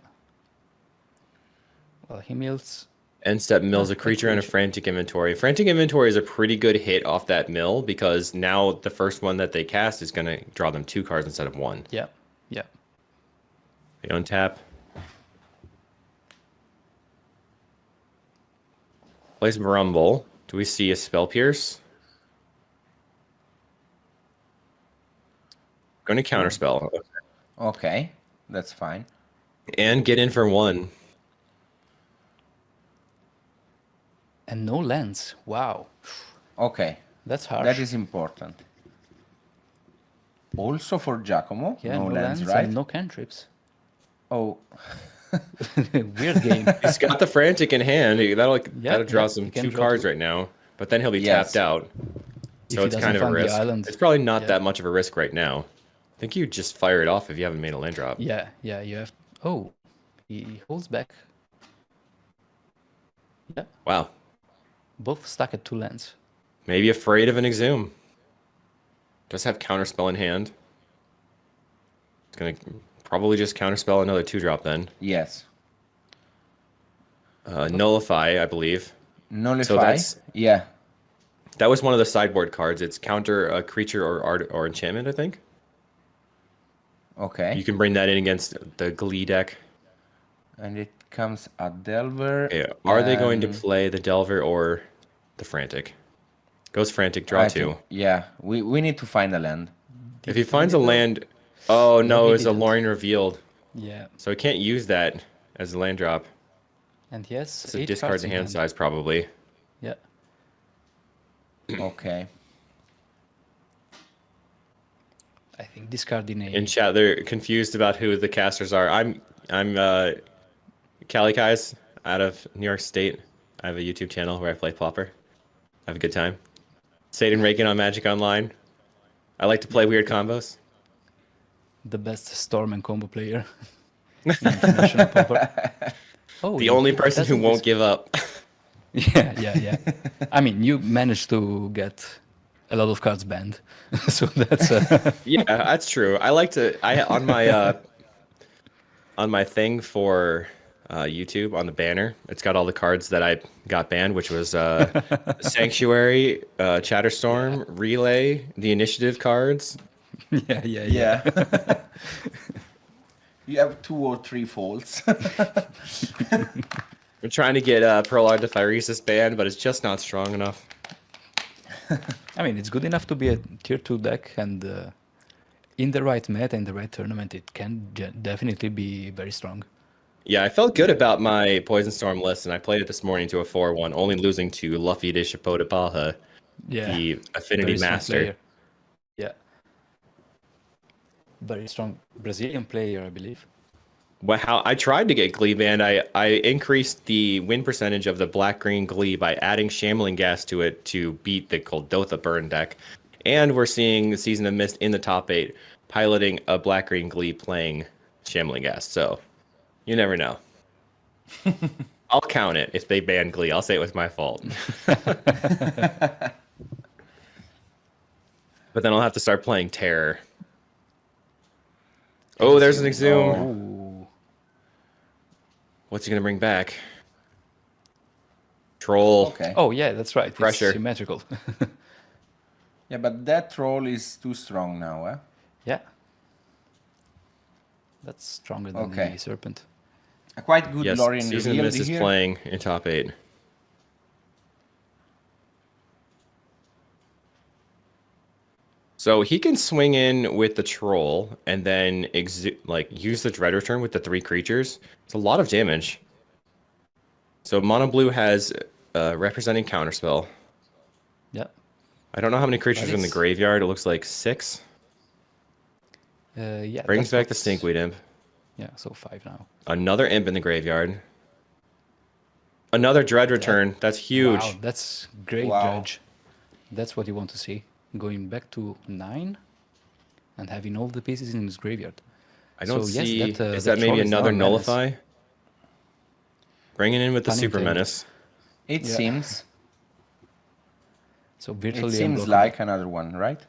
Well, he mills. End step mills a Not a creature and a creature. Frantic Inventory. Frantic Inventory is a pretty good hit off that mill because now the first one that they cast is going to draw them 2 cards instead of 1. Yeah. Yeah. They untap. Plays Rumble. Do we see a Spell Pierce? Going to Counterspell. Okay, that's fine. And get in for 1. And no lands. Wow. Okay, That's harsh. that is important. Also for Giacomo, Yeah, no no lands, lands right? and no cantrips. Oh, Weird game. He's got the Frantic in hand. That'll draw yeah, some he can 2 draw cards 2. right now. But then he'll be Yes. tapped out. If So he it's doesn't kind of a find the risk. island. It's probably not Yeah. that much of a risk right now. I think you just fire it off if you haven't made a land drop. Yeah, you have. Oh, he holds back. Yeah, Wow. both stuck at 2 lands. Maybe afraid of an Exhume. Does have Counterspell in hand. It's going to probably just Counterspell another 2-drop then. yes. Nullify, I believe. Nullify. that's- Yeah. That was one of the sideboard cards. It's counter a creature or art or enchantment, I think. Okay. You can bring that in against the Glee deck. And it comes a Delver. Okay, are they going to and play the Delver or the Frantic? Goes Frantic, draw I 2. think- yeah, we need to find a land. If he finds a land... Oh, no, he it's a didn't. Lorien Revealed. Yeah, So he can't use that as a land drop. and he has It's a 8 discard cards to in hand size, probably. Yeah, Okay. I think discarding a. In chat, they're confused about who the casters are. I'm Cali Kais out of New York State. I have a YouTube channel where I play Pauper. I have a good time. Satan Raken on Magic Online. I like to play weird combos. The best Storm and combo player. International Pauper. Oh, The only he person who doesn't won't give up. Yeah. I mean, you managed to get a lot of cards banned, so that's. Yeah, that's true. I like to. I on my thing for YouTube on the banner, it's got all the cards that I got banned, which was Sanctuary, Chatterstorm, Relay, the Initiative cards. yeah. Yeah. You have 2 or 3 faults. We're trying to get Prologue to Phyresis banned, but it's just not strong enough. I mean, it's good enough to be a tier 2 deck, and in the right meta, in the right tournament, it can definitely be very strong. Yeah, I felt good about my Poison Storm list, and I played it this morning to a 4-1, only losing to Luffy de Chapeau de Baja, Yeah. the Affinity Very strong Master. player. Yeah. Very strong Brazilian player, I believe. Well, how I tried to get Glee banned. I increased the win percentage of the black-green Glee by adding Shambling Gas to it to beat the Coldotha burn deck. And we're seeing the Season of Mist in the top 8 piloting a black-green Glee playing Shambling Gas. So you never know. I'll count it if they ban Glee. I'll say it was my fault. But then I'll have to start playing Terror. Oh, there's an Exhume. Ooh. What's he going to bring back? Troll. Okay. Oh, yeah, that's right. Pressure. It's symmetrical. Yeah, but that troll is too strong now, eh? Yeah. That's stronger than Okay. the Serpent. A quite good Yes, Lorien Season of reveal Mist is here. playing in top 8. So he can swing in with the troll and then use the Dread Return with the 3 creatures. It's a lot of damage. So Mono Blue has representing Counterspell. Yeah. I don't know how many creatures are in the it's- graveyard. It looks like 6. Yeah, Brings that's back the what- Stinkweed Imp. Yeah, so 5 now. Another Imp in the graveyard. Another Dredge return. That's huge. Wow, that's great, Wow. Dredge. That's what you want to see. Going back to 9 and having all the pieces in his graveyard. I don't So, yes, see. that, Is the that maybe troll is another now a menace. Nullify? Bringing in with the Pun Super intended. Menace. It Yeah. seems. So It virtually seems unblockable. like another one, right?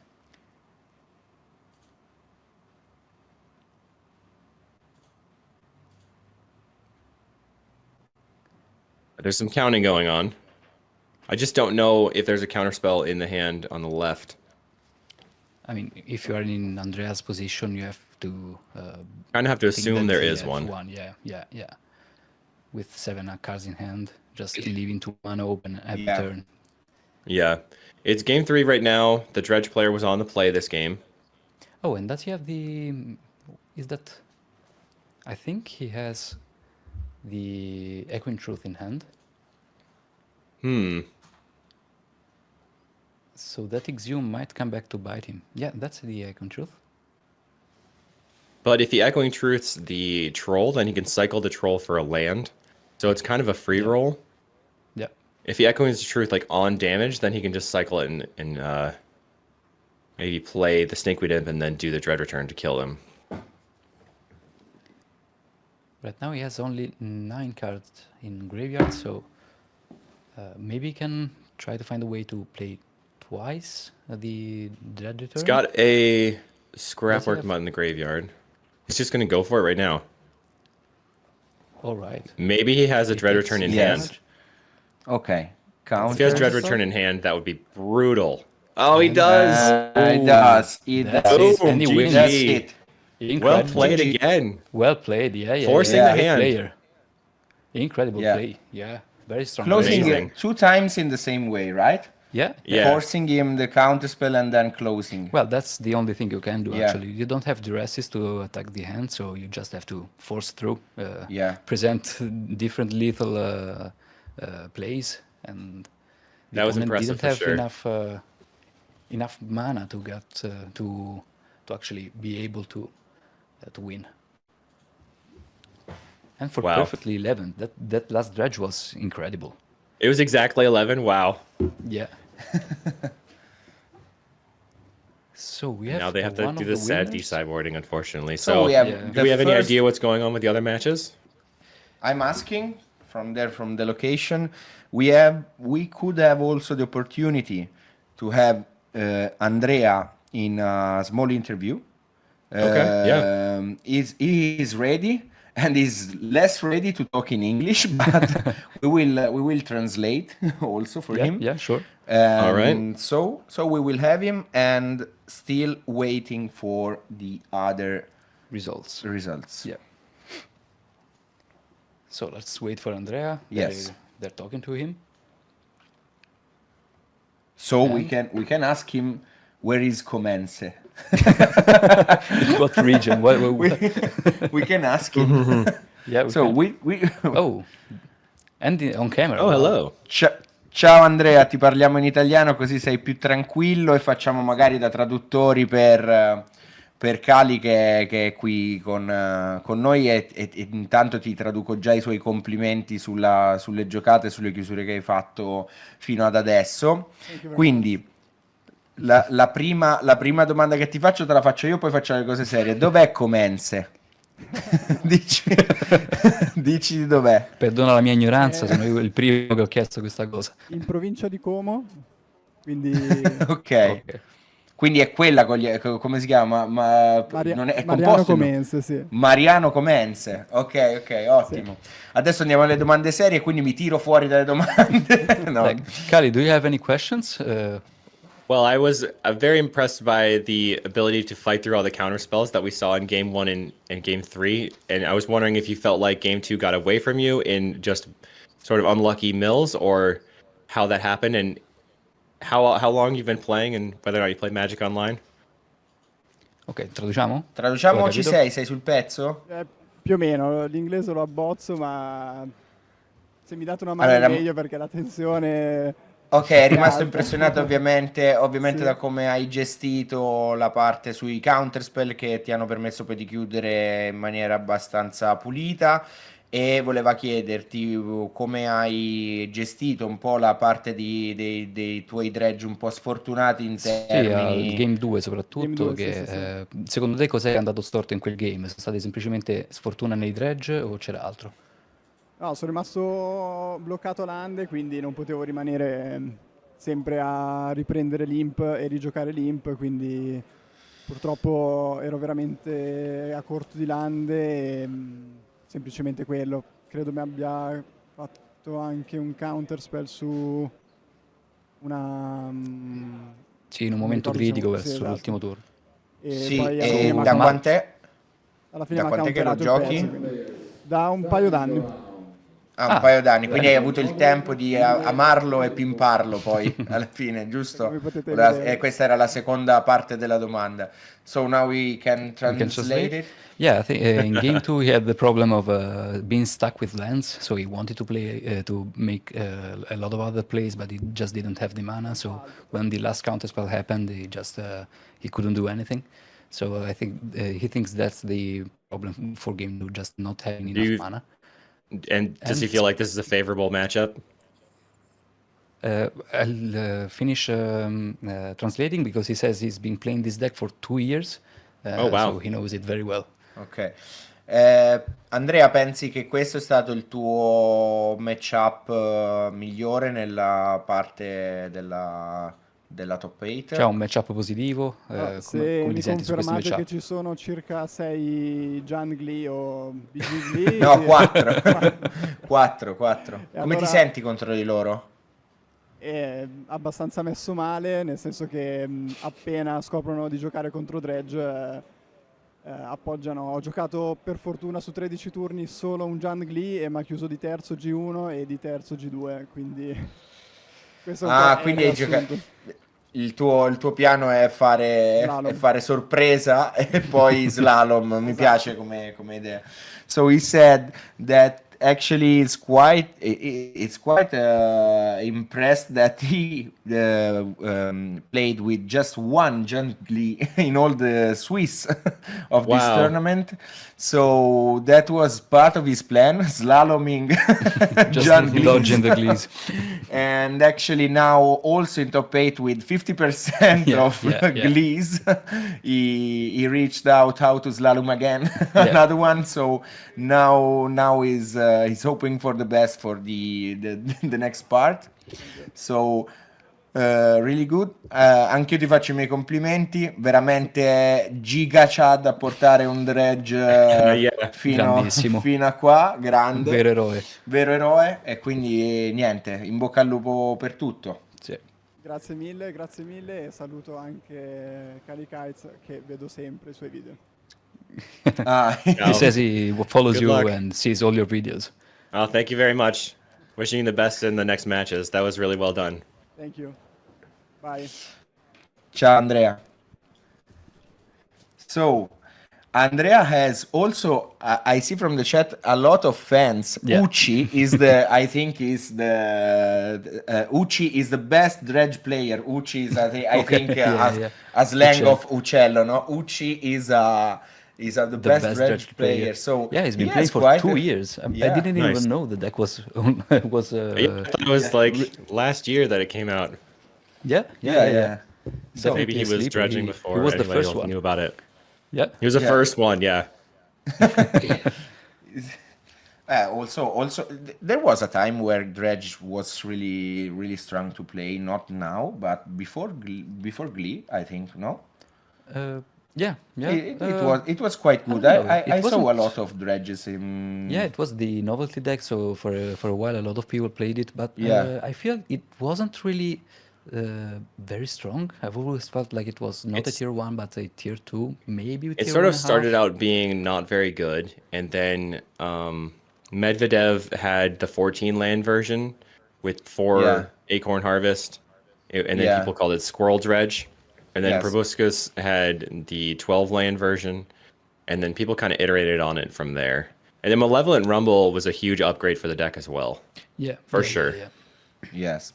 There's some counting going on. I just don't know if there's a counterspell in the hand on the left. I mean, if you are in Andrea's position, you have to Kind of have to think assume that there he is have one. Yeah. With 7 cards in hand, just leaving 2 mana open every Yeah. turn. Yeah. It's game 3 right now. The Dredge player was on the play this game. Oh, and does he have the... Is that... I think he has the Echoing Truth in hand. So that Exhume might come back to bite him. Yeah, that's the Echoing Truth. But if he Echoing Truths the Troll, then he can cycle the Troll for a land. So it's kind of a free Yeah. roll. Yeah. If he Echoing Truth like on damage, then he can just cycle it and maybe play the Stinkweed Imp and then do the Dread Return to kill him. Right now he has only 9 cards in graveyard, so maybe he can try to find a way to play twice the Dread Return. He's got a Scrapwork have- Mutt in the graveyard. He's just going to go for it right now. All right. Maybe he has a He Dread takes Return in Yes. hand. damage. Okay. If he has Dread Counters. Return in hand, that would be brutal. Oh, he And- does. It does. It That's does. it. And he Boom, wins. That's GG. it. Well Incredible. played GG. again. Well played. Yeah. Forcing the Great hand. player. Incredible Yeah. play. Yeah. Very strong. Closing Amazing. it 2 times in the same way, right? Yeah. Yeah. Forcing him the counterspell and then closing. Well, that's the only thing you can do, Yeah. actually. You don't have duresses to attack the hand, so you just have to force through, Yeah. present different lethal plays, and the That was opponent impressive didn't for have sure. enough mana to get to actually be able to win. And for Wow. perfectly 11, that last dredge was incredible. It was exactly 11. Wow. Yeah. So we have Now they have to one do of the sad winners. decideboarding, unfortunately. So So, we have Yeah. do the we have any first- idea what's going on with the other matches? I'm asking from the location. We could have also the opportunity to have Andrea in a small interview. Okay, yeah. He is ready and is less ready to talk in English, but we will translate also for him. Yeah, sure. And All right. So we will have him, and still waiting for the other Results. results. Yeah. So let's wait for Andrea. Yes. They're talking to him. So And- we can ask him where is Comense. What region? We can ask him. Yeah. So can. we Oh, and on camera. Oh, wow. hello. Ciao Andrea, ti parliamo in italiano così sei più tranquillo e facciamo magari da traduttori per Cali che è qui con noi e intanto ti traduco già i suoi complimenti sulle giocate e sulle chiusure che hai fatto fino ad adesso. Quindi la prima domanda che ti faccio te la faccio io, poi faccio le cose serie. Dov'è Comense? Dici dov'è? Perdona la mia ignoranza, sono io il primo che ho chiesto questa cosa. In provincia di Como, quindi Ok. Ok. Quindi è quella come si chiama? Non è Mariano composto, no? Comense, sì. Mariano Comense. Ok, ottimo. Adesso andiamo alle domande serie, quindi mi tiro fuori dalle domande. No. Like, Kali, do you have any questions? Well, I was very impressed by the ability to fight through all the counter spells that we saw in Game 1 and Game 3. And I was wondering if you felt like Game 2 got away from you in just sort of unlucky mills, or how that happened, and how long you've been playing, and whether or not you play Magic Online. Ok, traduciamo? Traduciamo, Ho ci capito? sei sul pezzo? Più o meno, l'inglese lo abbozzo, ma se mi date una mano Allora, è meglio perché la tensione... Ok, è rimasto Alta. impressionato ovviamente Sì. da come hai gestito la parte sui counterspell che ti hanno permesso poi di chiudere in maniera abbastanza pulita e voleva chiederti come hai gestito un po' la parte dei tuoi dredge un po' sfortunati in Sì, al termini... Game 2 Game soprattutto, 2, sì, che sì, sì. secondo te cos'è andato storto in quel game? Sono state semplicemente sfortuna nei dredge o c'era altro? No, sono rimasto bloccato all'ande, quindi non potevo rimanere sempre a riprendere l'imp e rigiocare l'imp, quindi purtroppo ero veramente a corto di lande e semplicemente quello. Credo mi abbia fatto anche un counterspell su una... Sì, in un non mi momento ricordo se... critico Sì, verso l'ultimo esatto. turno. E Sì, poi e da quant'è? alla fine Da mi ha quant'è che lo counterato il pezzo, giochi? quindi da un paio d'anni. Ah, un Ah, paio d'anni, quindi hai bene. avuto il tempo di amarlo e pimparlo poi alla fine, giusto? Come potete vedere. Questa era la seconda parte della domanda. So now we can We can translate translate. it. Yeah, I think in game two he had the problem of being stuck with lands, so he wanted to play to make a lot of other plays, but he just didn't have the mana. So when the last counter spell happened, he couldn't do anything. So I think he thinks that's the problem for game two, just not having Do enough you mana. and does And he feel like this is a favorable matchup? I'll finish translating because he says he's been playing this deck for 2 years, Oh so wow. he knows it very well. Ok. Andrea, pensi che questo è stato il tuo matchup migliore nella parte della top C'è 8? un matchup positivo? Allora, Come se ti mi senti su questo confermate che matchup? ci sono circa 6 Jungli o BG No, Glee, 4. quattro. 4, 4. E Come ti allora senti contro di loro? è abbastanza messo male, nel senso che appena scoprono di giocare contro Dredge appoggiano. Ho giocato per fortuna su 13 turni solo un Jungli e mi ha chiuso di terzo G1 e di terzo G2, quindi questo un po' Ah, è il quindi hai giocato. riassunto. Il tuo piano è Slalom. fare sorpresa e poi slalom. Mi Esatto. piace come idea. So he said that actually it's quite impressed that he played with just one gently in all the Swiss of this Wow. tournament. So that was part of his plan, slaloming Just Glees. dodging the glees. And actually now also in top 8 with 50% Yeah, of yeah, yeah. Glees, he reached out how to slalom again, Yeah. another one. So now he's hoping for the best for the next part. So really good. Anche io ti faccio i miei complimenti. Veramente giga Chad a portare un Dredge Yeah. Grandissimo. fino a qua. Grande. Vero eroe. Vero eroe. E quindi niente, in bocca al lupo per tutto. Sì. Grazie mille e saluto anche Kali Kites che vedo sempre i suoi video. Ah, He Ciao. says he follows Good you luck. and sees all your videos. Oh, thank you very much. Wishing you the best in the next matches. That was really well done. Thank you. Bye. ciao Andrea. So, Andrea has also, I see from the chat, a lot of fans. Yeah. Ucci is the, I think is the, Ucci is the best Dredge player. Ucci is, I Okay, think, yeah. a slang Uccello. of Uccello, no? Ucci is the The best best Dredge dredge player. So, yeah, he's he been playing has for quite 2 a- years. I Yeah. didn't Nice. even know the deck was was Yeah, I thought it was like last year that it came out. yeah. So, Definitely Maybe he a was sleeper. dredging He before was the anybody first else one. knew about it. Yeah. He was the Yeah. first one, yeah. Also, there was a time where Dredge was really, really strong to play. Not now, but before Glee, I think. No, Yeah. it was quite good. I don't know. I It saw a wasn't. lot of Dredges in. Yeah, it was the novelty deck, so for a while a lot of people played it, but Yeah. I feel it wasn't really very strong. I've always felt like it was not a It's tier one, but a tier two, maybe a it tier sort one of and a started half. out being not very good, and then Medvedev had the 14 land version with 4 Yeah. Acorn Harvest, and then Yeah. people called it Squirrel Dredge. And then Yes. Proboscis had the 12 land version, and then people kind of iterated on it from there. And then Malevolent Rumble was a huge upgrade for the deck as well. Yeah, For yeah, sure. yeah. Yes.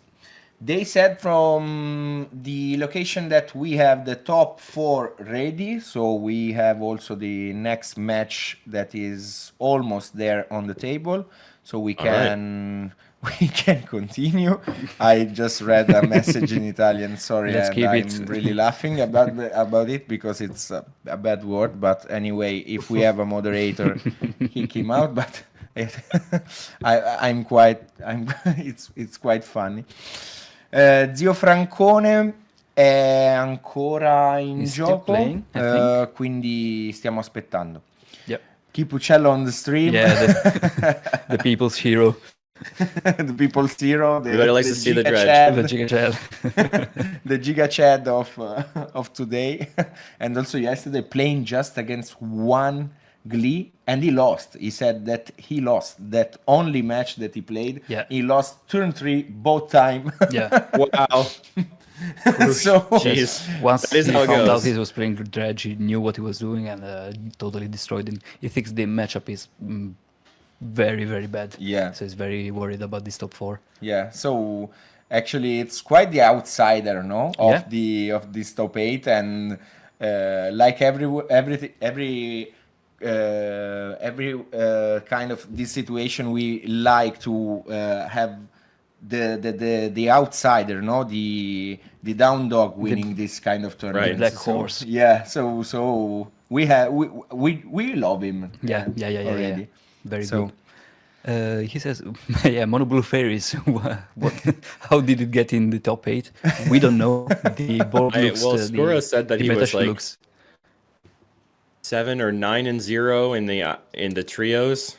They said from the location that we have the top 4 ready, so we have also the next match that is almost there on the table, so we All right. can we can continue. I just read a message in Italian, sorry, Let's and keep I'm it. really laughing about it because it's a bad word. But anyway, if we have a moderator, kick him out. But I'm quite, it's quite funny. Zio Francone è ancora in He's still gioco, playing, I think. quindi stiamo aspettando. Yep. Keep Uccello on the stream. Yeah, the people's hero, The people's hero, Everybody likes to see the Giga Dredge. Chad, the Giga Chad. the Giga Chad of today, and also yesterday playing just against one Glee, and he lost. He said that he lost that only match that he played. Yeah. He lost turn 3 both time. Yeah. Wow. So Jeez. Once That is he how it found out goes. he was playing Dredge, he knew what he was doing and totally destroyed him. He thinks the matchup is very, very bad. Yeah. So he's very worried about this top 4. yeah, so actually it's quite the outsider, no, Yeah. of this top 8, and like every kind of this situation, we like to have the outsider, no, the down dog winning this kind of tournament. black So, horse. yeah, so we love him. Yeah. Already. Very So- good. He says, yeah, Mono Blue Fairies. what? How did it get in the top 8? We don't know. The board looks. Well, Skura said that the he meta was sheet like looks. 7 or 9-0 in the trios,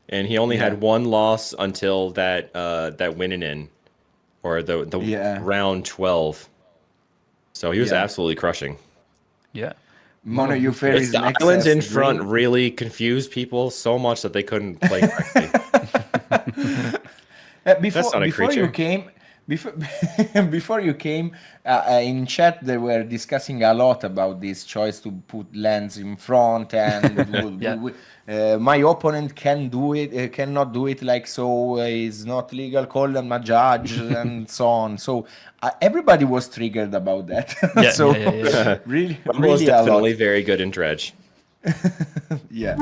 and he only Yeah. had one loss until that winning in, or the Yeah. round 12. So he was Yeah. absolutely crushing. Yeah. Mono You It's Fairies the makes islands us in front drink. really confused people so much that they couldn't play correctly. Before not a before you creature. came, before before you came, in chat they were discussing a lot about this choice to put lands in front, and Yeah. my opponent can do it, cannot do it, like, so is not legal. Call them a judge and so on. So everybody was triggered about that. Yeah, So yeah. really, Rumble is really a lot. definitely very good in Dredge. Yeah.